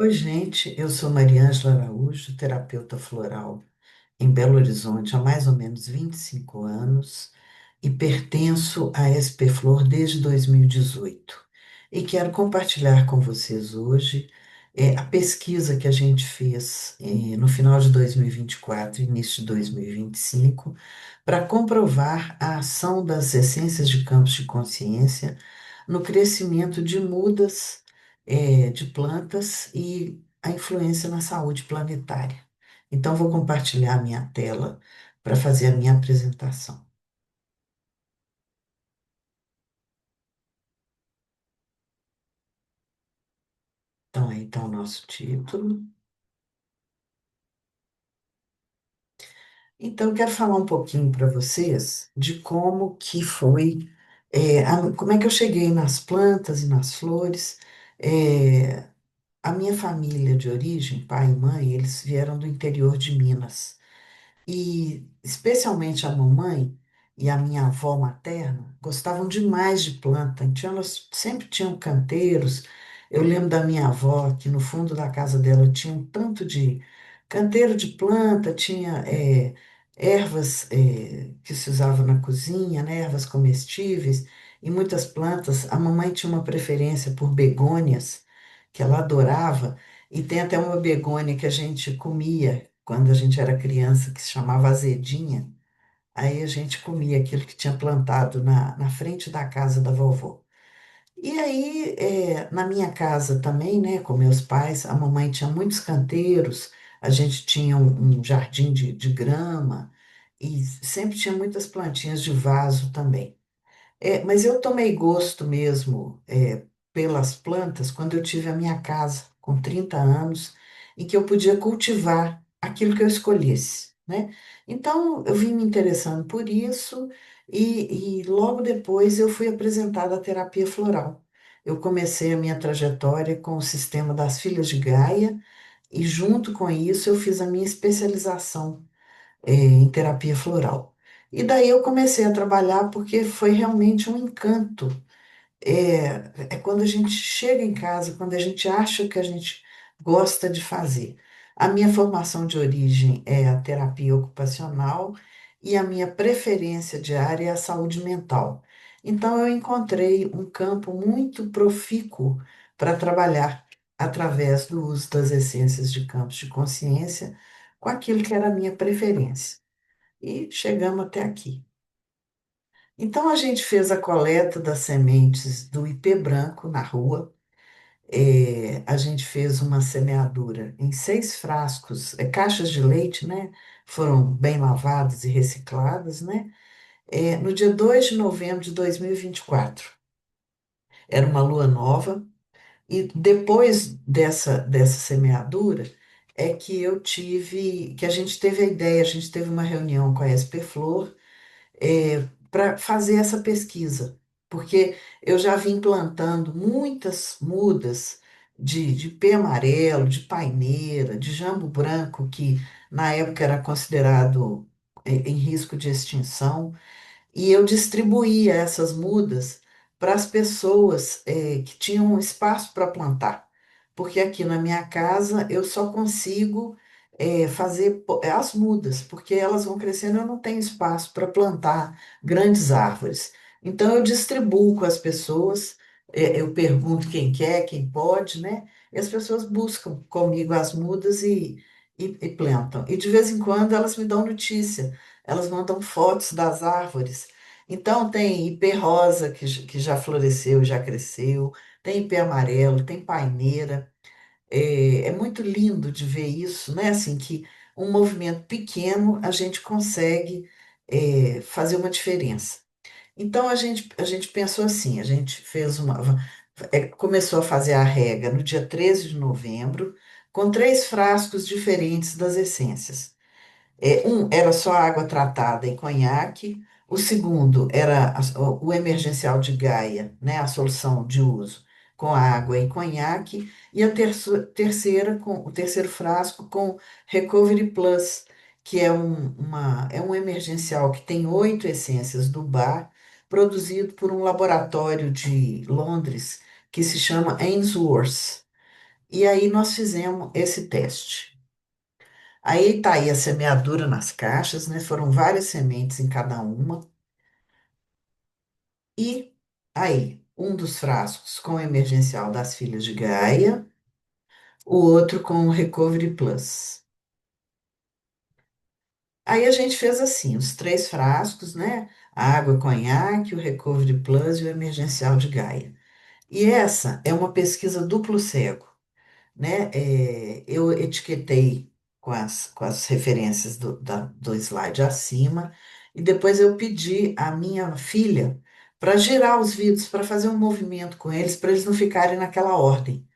Oi, gente, eu sou Mariângela Araújo, terapeuta floral em Belo Horizonte há mais ou menos 25 anos e pertenço à SP Flor desde 2018. E quero compartilhar com vocês hoje a pesquisa que a gente fez no final de 2024 e início de 2025 para comprovar a ação das essências de campos de consciência no crescimento de mudas de plantas e a influência na saúde planetária. Então, vou compartilhar a minha tela para fazer a minha apresentação. Então, aí está o nosso título. Então, eu quero falar um pouquinho para vocês de como que foi, como é que eu cheguei nas plantas e nas flores. É, a minha família de origem, pai e mãe, eles vieram do interior de Minas. E especialmente a mamãe e a minha avó materna gostavam demais de planta. Então elas sempre tinham canteiros. Eu lembro da minha avó que no fundo da casa dela tinha um tanto de canteiro de planta, tinha ervas que se usava na cozinha, né, ervas comestíveis e muitas plantas. A mamãe tinha uma preferência por begônias que ela adorava. E tem até uma begônia que a gente comia quando a gente era criança, que se chamava azedinha. Aí a gente comia aquilo que tinha plantado na frente da casa da vovó. E aí, na minha casa também, né, com meus pais, a mamãe tinha muitos canteiros, a gente tinha um jardim de grama e sempre tinha muitas plantinhas de vaso também. Mas eu tomei gosto mesmo, pelas plantas quando eu tive a minha casa, com 30 anos, em que eu podia cultivar aquilo que eu escolhesse, né? Então, eu vim me interessando por isso e logo depois eu fui apresentada à terapia floral. Eu comecei a minha trajetória com o sistema das Filhas de Gaia e, junto com isso, eu fiz a minha especialização em terapia floral. E daí eu comecei a trabalhar porque foi realmente um encanto. É quando a gente chega em casa, quando a gente acha que a gente gosta de fazer. A minha formação de origem é a terapia ocupacional e a minha preferência diária é a saúde mental. Então eu encontrei um campo muito profícuo para trabalhar através do uso das essências de campos de consciência com aquilo que era a minha preferência. E chegamos até aqui. Então, a gente fez a coleta das sementes do ipê branco na rua. A gente fez uma semeadura em 6 frascos, caixas de leite, né? Foram bem lavadas e recicladas, né? No dia 2 de novembro de 2024. Era uma lua nova. E depois dessa semeadura, que a gente teve a ideia, a gente teve uma reunião com a SP Flor para fazer essa pesquisa, porque eu já vim plantando muitas mudas de pé amarelo, de paineira, de jambo branco, que na época era considerado em risco de extinção. E eu distribuía essas mudas para as pessoas que tinham espaço para plantar. Porque aqui na minha casa eu só consigo fazer as mudas, porque elas vão crescendo, eu não tenho espaço para plantar grandes árvores. Então eu distribuo com as pessoas, eu pergunto quem quer, quem pode, né? E as pessoas buscam comigo as mudas e plantam. E de vez em quando elas me dão notícia, elas mandam fotos das árvores. Então, tem ipê rosa, que já floresceu, já cresceu, tem ipê amarelo, tem paineira. É muito lindo de ver isso, né? Assim, que um movimento pequeno a gente consegue fazer uma diferença. Então, a gente pensou assim, a gente começou a fazer a rega no dia 13 de novembro, com 3 frascos diferentes das essências. Um era só água tratada em conhaque, o segundo era o emergencial de Gaia, né, a solução de uso com água e conhaque, e o terceiro frasco com Recovery Plus, que é um emergencial que tem 8 essências do bar, produzido por um laboratório de Londres que se chama Ainsworth. E aí nós fizemos esse teste. Aí tá aí a semeadura nas caixas, né? Foram várias sementes em cada uma. E aí, um dos frascos com o emergencial das filhas de Gaia, o outro com o Recovery Plus. Aí a gente fez assim, os três frascos, né? A água conhaque, o Recovery Plus e o emergencial de Gaia. E essa é uma pesquisa duplo cego, né? Eu etiquetei com as referências do slide acima, e depois eu pedi à minha filha para girar os vidros, para fazer um movimento com eles, para eles não ficarem naquela ordem.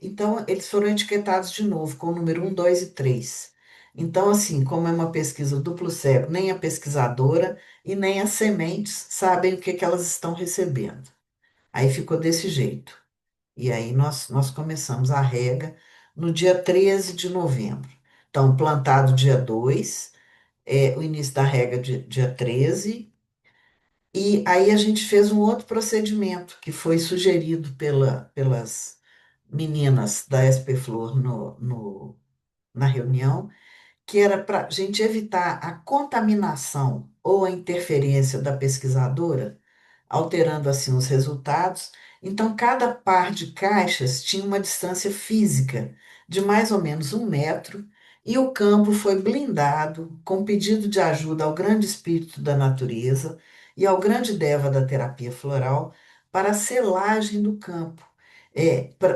Então, eles foram etiquetados de novo, com o número um, 2 e 3. Então, assim, como é uma pesquisa duplo cego, nem a pesquisadora e nem as sementes sabem o que que elas estão recebendo. Aí ficou desse jeito. E aí nós começamos a rega no dia 13 de novembro. Então, plantado dia 2, o início da rega dia 13. E aí a gente fez um outro procedimento que foi sugerido pelas meninas da SP Flor na reunião, que era para a gente evitar a contaminação ou a interferência da pesquisadora, alterando assim os resultados. Então, cada par de caixas tinha uma distância física de mais ou menos 1 metro, e o campo foi blindado com pedido de ajuda ao grande espírito da natureza e ao grande deva da terapia floral para a selagem do campo,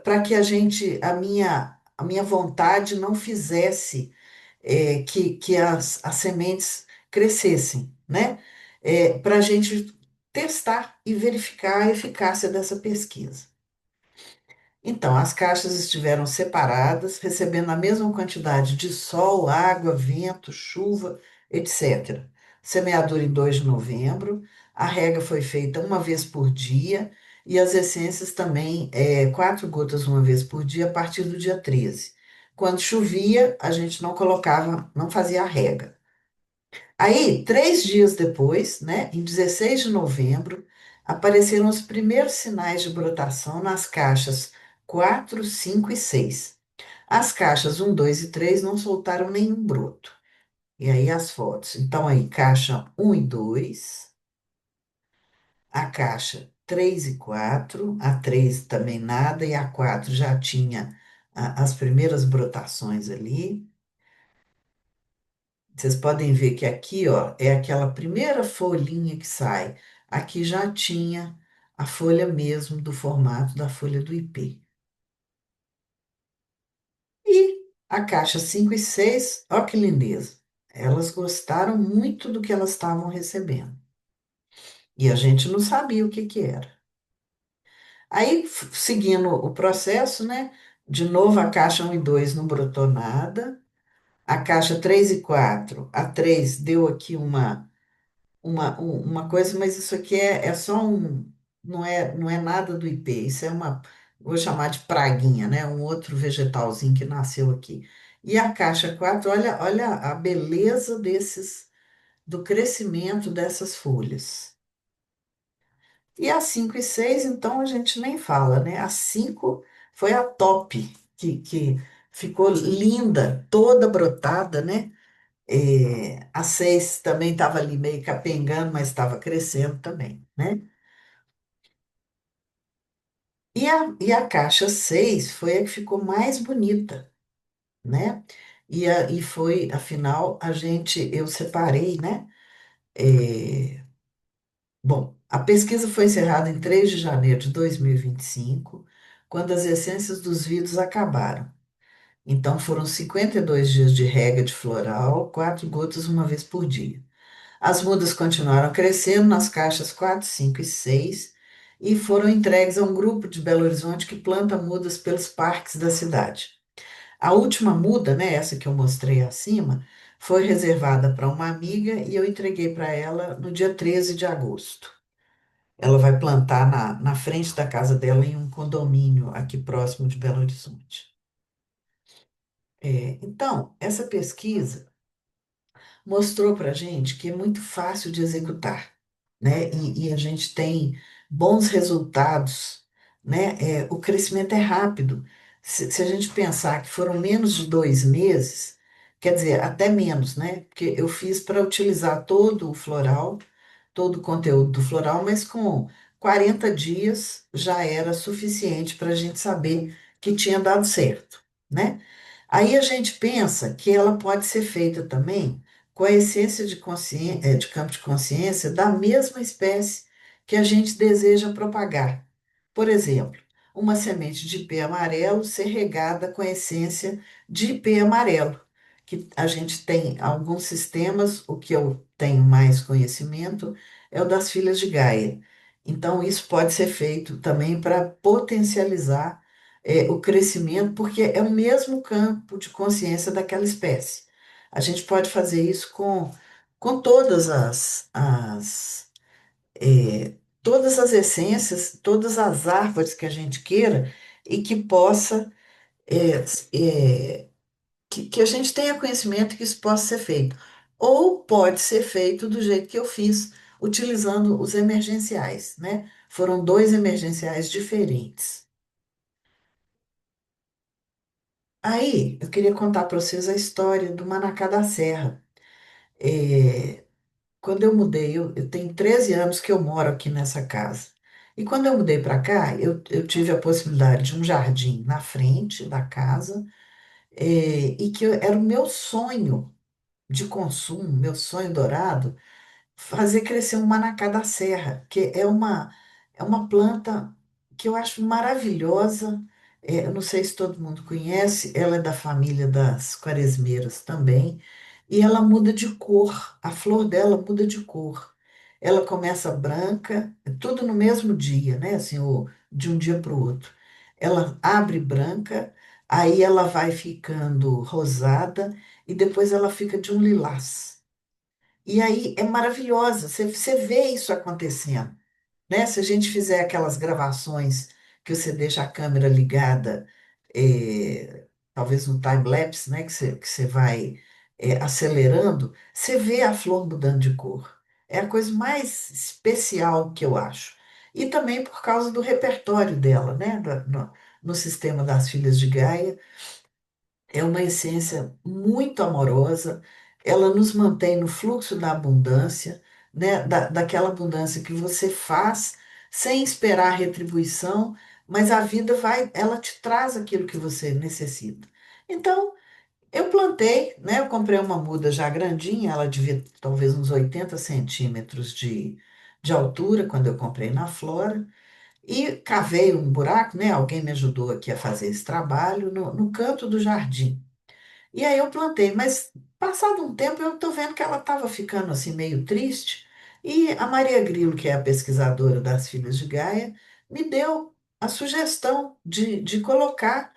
para que a minha vontade não fizesse que as sementes crescessem, né? Para a gente testar e verificar a eficácia dessa pesquisa. Então, as caixas estiveram separadas, recebendo a mesma quantidade de sol, água, vento, chuva, etc. Semeadura em 2 de novembro, a rega foi feita uma vez por dia e as essências também, 4 gotas uma vez por dia a partir do dia 13. Quando chovia, a gente não colocava, não fazia a rega. Aí, 3 dias depois, né, em 16 de novembro, apareceram os primeiros sinais de brotação nas caixas 4, 5 e 6. As caixas um, 2 e 3 não soltaram nenhum broto. E aí as fotos. Então, aí, caixa um e 2, a caixa 3 e 4, a 3 também nada, e a 4 já tinha as primeiras brotações ali. Vocês podem ver que aqui, ó, é aquela primeira folhinha que sai. Aqui já tinha a folha mesmo do formato da folha do IP. E a caixa 5 e 6, ó que lindeza. Elas gostaram muito do que elas estavam recebendo. E a gente não sabia o que que era. Aí, seguindo o processo, né? De novo, a caixa um e 2 não brotou nada. A caixa 3 e 4, a 3 deu aqui uma coisa, mas isso aqui é só não é nada do IP, isso é vou chamar de praguinha, né? Um outro vegetalzinho que nasceu aqui. E a caixa 4, olha a beleza do crescimento dessas folhas. E a 5 e 6 então, a gente nem fala, né? A 5 foi a top, que ficou linda, toda brotada, né? A 6 também estava ali meio capengando, mas estava crescendo também, né? E a caixa 6 foi a que ficou mais bonita, né? E foi, afinal, eu separei, né? É, bom, a pesquisa foi encerrada em 3 de janeiro de 2025, quando as essências dos vidros acabaram. Então, foram 52 dias de rega de floral, 4 gotas uma vez por dia. As mudas continuaram crescendo nas caixas 4, 5 e 6 e foram entregues a um grupo de Belo Horizonte que planta mudas pelos parques da cidade. A última muda, né, essa que eu mostrei acima, foi reservada para uma amiga e eu entreguei para ela no dia 13 de agosto. Ela vai plantar na frente da casa dela em um condomínio aqui próximo de Belo Horizonte. Então, essa pesquisa mostrou para a gente que é muito fácil de executar, né? E a gente tem bons resultados né? O crescimento é rápido. Se a gente pensar que foram menos de 2 meses, quer dizer, até menos, né? Porque eu fiz para utilizar todo o floral, todo o conteúdo do floral, mas com 40 dias já era suficiente para a gente saber que tinha dado certo, né? Aí a gente pensa que ela pode ser feita também com a essência de consciência, de campo de consciência da mesma espécie que a gente deseja propagar. Por exemplo, uma semente de ipê amarelo ser regada com a essência de ipê amarelo, que a gente tem alguns sistemas, o que eu tenho mais conhecimento é o das filhas de Gaia. Então, isso pode ser feito também para potencializar o crescimento, porque é o mesmo campo de consciência daquela espécie. A gente pode fazer isso com todas as essências, todas as árvores que a gente queira e que possa, é, que a gente tenha conhecimento que isso possa ser feito. Ou pode ser feito do jeito que eu fiz, utilizando os emergenciais, né? Foram dois emergenciais diferentes. Aí, eu queria contar para vocês a história do Manacá da Serra. É, quando eu mudei, eu tenho 13 anos que eu moro aqui nessa casa. E quando eu mudei para cá, eu tive a possibilidade de um jardim na frente da casa, e que era o meu sonho de consumo, meu sonho dourado, fazer crescer um manacá da serra, que é uma planta que eu acho maravilhosa. Eu não sei se todo mundo conhece, ela é da família das quaresmeiras também, e ela muda de cor, a flor dela muda de cor. Ela começa branca, tudo no mesmo dia, né? Assim, de um dia para o outro. Ela abre branca, aí ela vai ficando rosada e depois ela fica de um lilás. E aí é maravilhosa, você vê isso acontecendo, né? Se a gente fizer aquelas gravações que você deixa a câmera ligada, talvez no time-lapse, né? Que você vai acelerando, você vê a flor mudando de cor. É a coisa mais especial que eu acho. E também por causa do repertório dela, né? No sistema das Filhas de Gaia. É uma essência muito amorosa, ela nos mantém no fluxo da abundância, né? Daquela abundância que você faz sem esperar retribuição, mas a vida vai, ela te traz aquilo que você necessita. Então, eu plantei, né? Eu comprei uma muda já grandinha, ela devia ter talvez uns 80 centímetros de altura quando eu comprei na Flora, e cavei um buraco, né? Alguém me ajudou aqui a fazer esse trabalho no canto do jardim. E aí eu plantei, mas passado um tempo eu estou vendo que ela estava ficando assim meio triste. E a Maria Grilo, que é a pesquisadora das Filhas de Gaia, me deu a sugestão de colocar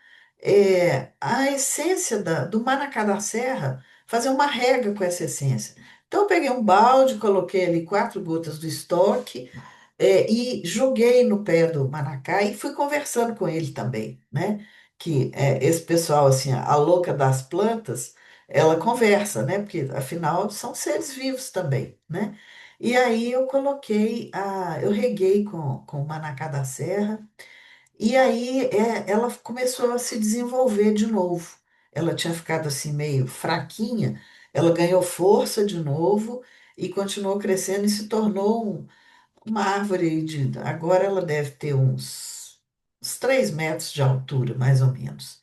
a essência do Manacá da Serra, fazer uma rega com essa essência. Então eu peguei um balde, coloquei ali 4 gotas do estoque, e joguei no pé do Manacá e fui conversando com ele também, né? Que esse pessoal, assim, a louca das plantas, ela conversa, né? Porque afinal são seres vivos também, né? E aí eu reguei com o Manacá da Serra, e aí ela começou a se desenvolver de novo. Ela tinha ficado assim meio fraquinha, ela ganhou força de novo e continuou crescendo e se tornou uma árvore agora ela deve ter uns 3 metros de altura, mais ou menos.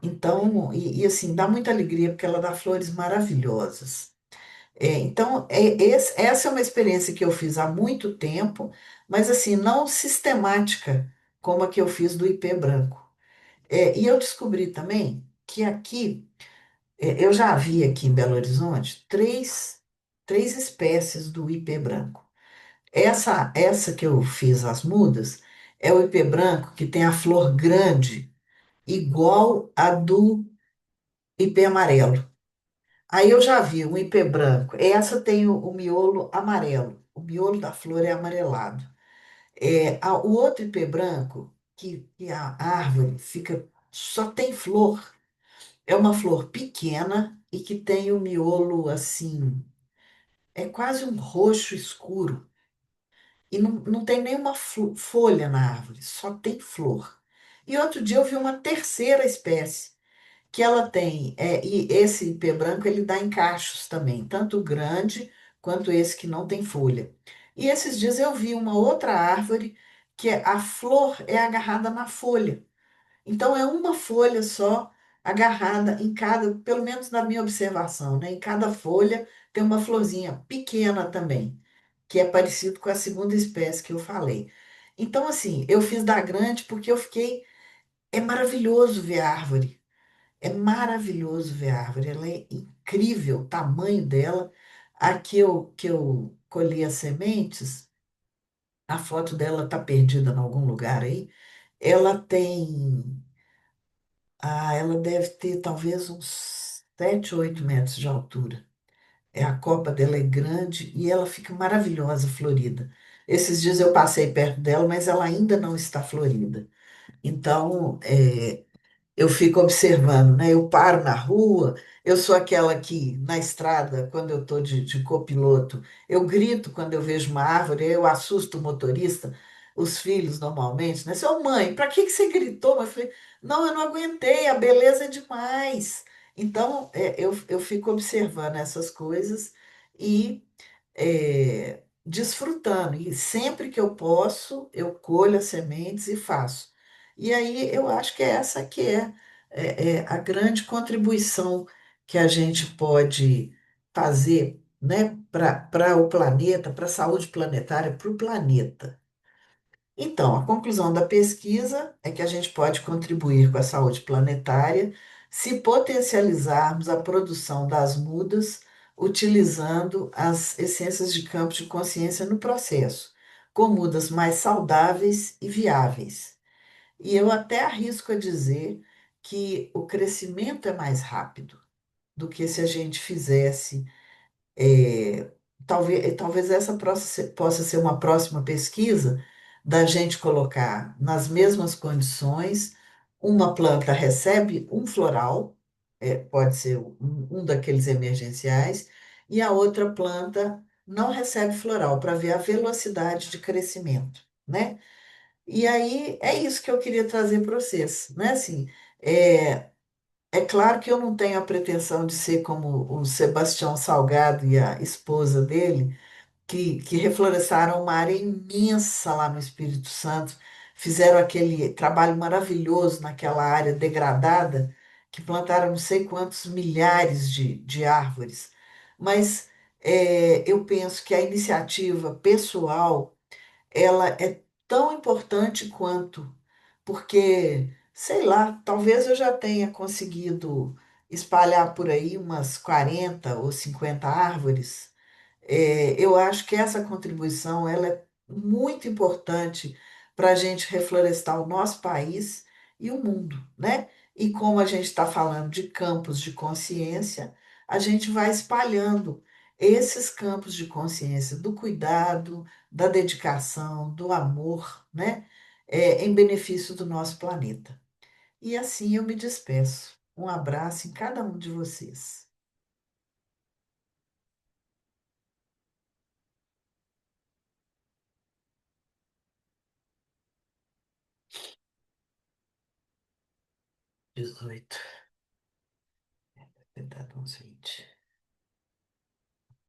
Então, e assim, dá muita alegria porque ela dá flores maravilhosas. Então, essa é uma experiência que eu fiz há muito tempo, mas assim, não sistemática, como a que eu fiz do ipê branco. E eu descobri também que aqui, eu já vi aqui em Belo Horizonte três espécies do ipê branco. Essa que eu fiz as mudas é o ipê branco que tem a flor grande, igual a do ipê amarelo. Aí eu já vi um ipê branco. Essa tem o miolo amarelo. O miolo da flor é amarelado. O outro ipê branco, que a árvore fica, só tem flor. É uma flor pequena e que tem o miolo assim, é quase um roxo escuro. e não tem nenhuma folha na árvore, só tem flor. E outro dia eu vi uma terceira espécie, que ela tem, e esse ipê branco ele dá em cachos também, tanto o grande quanto esse que não tem folha. E esses dias eu vi uma outra árvore que a flor é agarrada na folha. Então é uma folha só agarrada em cada, pelo menos na minha observação, né? Em cada folha tem uma florzinha pequena também, que é parecido com a segunda espécie que eu falei. Então, assim, eu fiz da grande porque eu fiquei. É maravilhoso ver a árvore. É maravilhoso ver a árvore. Ela é incrível, o tamanho dela. Aqui que eu colhi as sementes, a foto dela está perdida em algum lugar aí. Ela tem. Ela deve ter talvez uns 7 ou 8 metros de altura. A copa dela é grande e ela fica maravilhosa, florida. Esses dias eu passei perto dela, mas ela ainda não está florida. Então, eu fico observando, né? Eu paro na rua, eu sou aquela que, na estrada, quando eu estou de copiloto, eu grito quando eu vejo uma árvore, eu assusto o motorista, os filhos normalmente, né? Seu mãe, para que você gritou? Eu falei, não, eu não aguentei, a beleza é demais. Então, eu fico observando essas coisas e desfrutando. E sempre que eu posso, eu colho as sementes e faço. E aí eu acho que é essa que é a grande contribuição que a gente pode fazer, né, para o planeta, para a saúde planetária, para o planeta. Então, a conclusão da pesquisa é que a gente pode contribuir com a saúde planetária se potencializarmos a produção das mudas utilizando as essências de campo de consciência no processo, com mudas mais saudáveis e viáveis. E eu até arrisco a dizer que o crescimento é mais rápido do que se a gente fizesse. Talvez essa possa ser uma próxima pesquisa da gente colocar nas mesmas condições, uma planta recebe um floral, pode ser um daqueles emergenciais, e a outra planta não recebe floral, para ver a velocidade de crescimento, né? E aí é isso que eu queria trazer para vocês, né? Assim, é, é claro que eu não tenho a pretensão de ser como o Sebastião Salgado e a esposa dele, que reflorestaram uma área imensa lá no Espírito Santo, fizeram aquele trabalho maravilhoso naquela área degradada, que plantaram não sei quantos milhares de árvores. Mas eu penso que a iniciativa pessoal ela é tão importante quanto, porque, sei lá, talvez eu já tenha conseguido espalhar por aí umas 40 ou 50 árvores. Eu acho que essa contribuição ela é muito importante para a gente reflorestar o nosso país e o mundo, né? E como a gente está falando de campos de consciência, a gente vai espalhando esses campos de consciência do cuidado, da dedicação, do amor, né? Em benefício do nosso planeta. E assim eu me despeço. Um abraço em cada um de vocês. 18, 70, 11, 20.